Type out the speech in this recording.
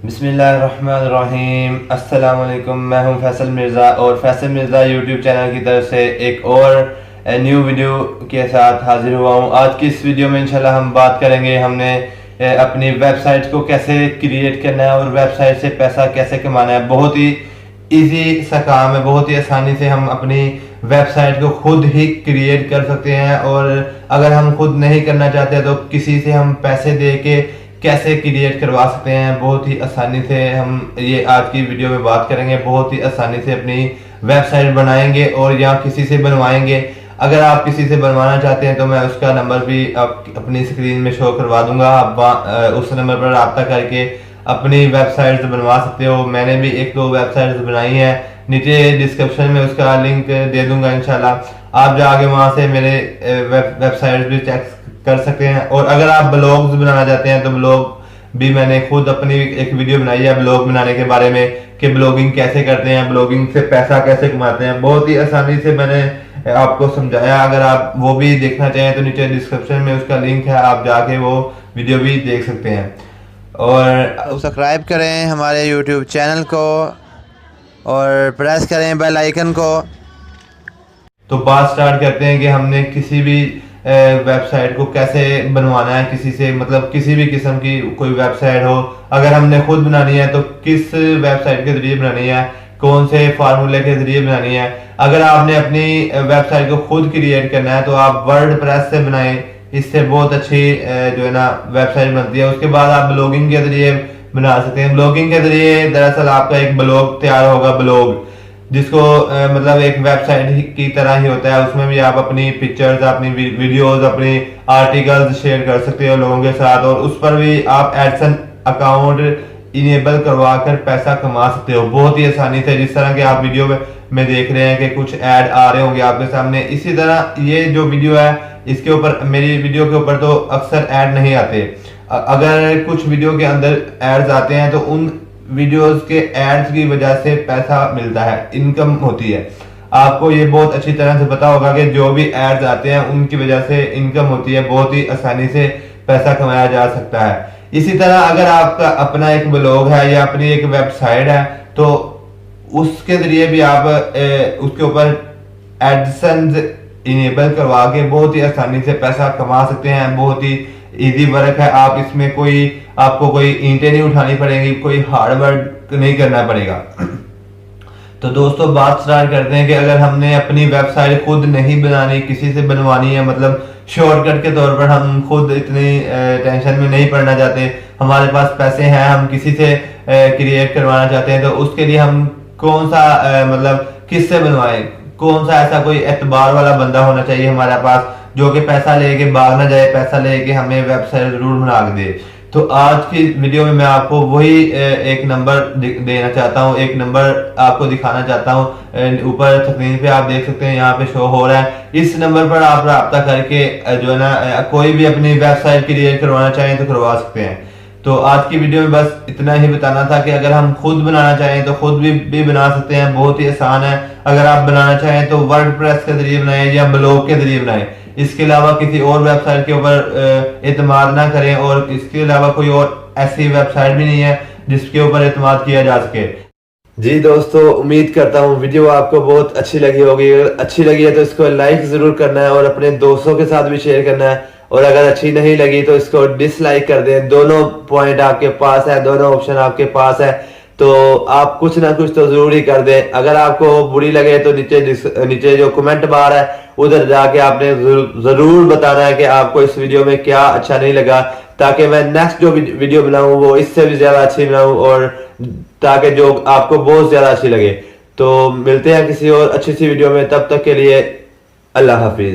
बिस्मिल्लाहिर्रहमानिर्रहीम। अस्सलाम वालेकुम। मैं हूं फैसल मिर्ज़ा और फैसल मिर्ज़ा यूट्यूब चैनल की तरफ से एक और न्यू वीडियो के साथ हाजिर हुआ हूं। आज की इस वीडियो में इंशाल्लाह हम बात करेंगे हमने अपनी वेबसाइट को कैसे क्रिएट करना है और वेबसाइट से पैसा कैसे कमाना है। बहुत ही इजी सा काम है, बहुत ही आसानी से हम अपनी वेबसाइट को खुद ही क्रिएट कर सकते हैं और अगर हम खुद नहीं करना चाहते तो किसी से हम पैसे दे के कैसे क्रिएट करवा सकते हैं। बहुत ही आसानी से हम ये आज की वीडियो में बात करेंगे। बहुत ही आसानी से अपनी वेबसाइट बनाएंगे और या किसी से बनवाएंगे। अगर आप किसी से बनवाना चाहते हैं तो मैं उसका नंबर भी अपनी स्क्रीन में शो करवा दूंगा। आप उस नंबर पर रब्ता करके अपनी वेबसाइट बनवा सकते हो। मैंने भी एक दो वेबसाइट्स बनाई हैं, नीचे डिस्क्रिप्शन में उसका लिंक दे दूंगा इंशाल्लाह। आप जाके वहां से मेरे वेबसाइट भी चेक कर सकते हैं। और अगर आप ब्लॉग्स बनाना चाहते हैं तो ब्लॉग भी मैंने खुद अपनी एक वीडियो बनाई है ब्लॉग बनाने के बारे में कि ब्लॉगिंग कैसे करते हैं, ब्लॉगिंग से पैसा कैसे कमाते हैं। बहुत ही आसानी से मैंने आपको समझाया। अगर आप वो भी देखना चाहें तो नीचे डिस्क्रिप्शन में उसका लिंक है, आप जाके वो वीडियो भी देख सकते हैं। और सब्सक्राइब करें हमारे यूट्यूब चैनल को और प्रेस करें बेल आइकन को। तो बात स्टार्ट करते हैं कि हमने किसी भी वेबसाइट को कैसे बनवाना है। किसी से मतलब किसी भी किस्म की कोई वेबसाइट हो, अगर हमने खुद बनानी है तो किस वेबसाइट के जरिए बनानी है, कौन से फार्मूले के जरिए बनानी है। अगर आपने अपनी वेबसाइट को खुद क्रिएट करना है तो आप वर्डप्रेस से बनाएं, इससे बहुत अच्छी जो है ना वेबसाइट बनती है। उसके बाद आप ब्लॉगिंग के जरिए बना सकते हैं। ब्लॉगिंग के जरिए दरअसल आपका एक ब्लॉग तैयार होगा, ब्लॉग जिसको मतलब एक वेबसाइट की तरह ही होता है। उसमें भी आप अपनी पिक्चर्स, अपनी वीडियोस, अपनी आर्टिकल्स शेयर कर सकते हो लोगों के साथ और उस पर भी आप एडसन अकाउंट इनेबल करवा कर पैसा कमा सकते हो बहुत ही आसानी से। जिस तरह के आप वीडियो में देख रहे हैं कि कुछ ऐड आ रहे होंगे आपके सामने, इसी तरह ये जो वीडियो है इसके ऊपर, मेरी वीडियो के ऊपर तो अक्सर ऐड नहीं आते। अगर कुछ वीडियो के अंदर एड्स आते हैं तो उन वीडियोस के एड्स की वजह से पैसा मिलता है, इनकम होती है। आपको ये बहुत अच्छी तरह से पता होगा कि जो भी एड्स आते हैं उनकी वजह से इनकम होती है, बहुत ही आसानी से पैसा कमाया जा सकता है। इसी तरह अगर आपका अपना एक ब्लॉग है या अपनी एक वेबसाइट है तो उसके जरिए भी आप उसके ऊपर एडसेंस इनेबल करवा के बहुत ही आसानी से पैसा कमा सकते हैं। बहुत ही इजी वर्क है। आप इसमें आपको कोई ईंटें नहीं उठानी पड़ेगी, कोई हार्ड वर्क नहीं करना पड़ेगा। तो दोस्तों बात स्टार्ट करते हैं कि अगर हमने अपनी वेबसाइट खुद नहीं बनानी, किसी से बनवानी है, मतलब शॉर्टकट के तौर पर हम खुद इतनी टेंशन में नहीं पड़ना चाहते, हमारे पास पैसे हैं, हम किसी से क्रिएट करवाना चाहते हैं, तो उसके लिए हम कौन सा मतलब किससे बनवाएं, कौन सा ऐसा कोई एतबार वाला बंदा होना चाहिए हमारे पास जो कि पैसा लेके भाग ना जाए, पैसा लेके हमें वेबसाइट जरूर बना के दे। तो आज की वीडियो में मैं आपको वही एक नंबर देना चाहता हूँ, एक नंबर आपको दिखाना चाहता हूँ। ऊपर स्क्रीन पे आप देख सकते हैं, यहाँ पे शो हो रहा है। इस नंबर पर आप रब्ता करके जो है ना कोई भी अपनी वेबसाइट क्रिएट करवाना चाहें तो करवा सकते हैं। तो आज की वीडियो में बस इतना ही बताना था कि अगर हम खुद बनाना चाहें तो खुद भी बना सकते हैं, बहुत ही आसान है। अगर आप बनाना चाहें तो वर्डप्रेस के जरिए बनाएं या ब्लॉग के जरिए बनाएं। इसके अलावा किसी और वेबसाइट के ऊपर एतमाद ना करें और इसके अलावा कोई और ऐसी वेबसाइट भी नहीं है जिसके ऊपर एतमाद किया जा सके। जी दोस्तों, उम्मीद करता हूँ वीडियो आपको बहुत अच्छी लगी होगी। अगर अच्छी लगी है तो इसको लाइक जरूर करना है और अपने दोस्तों के साथ भी शेयर करना है, और अगर अच्छी नहीं लगी तो इसको डिसलाइक कर दें। दोनों पॉइंट आपके पास है, दोनों ऑप्शन आपके पास है, तो आप कुछ ना कुछ तो जरूर ही कर दें। अगर आपको बुरी लगे तो नीचे जो कमेंट बार है उधर जाके आपने जरूर बताना है कि आपको इस वीडियो में क्या अच्छा नहीं लगा, ताकि मैं नेक्स्ट जो वीडियो बनाऊं वो इससे भी ज्यादा अच्छी बनाऊं और ताकि जो आपको बहुत ज्यादा अच्छी लगे। तो मिलते हैं किसी और अच्छी सी वीडियो में, तब तक के लिए अल्लाह हाफिज।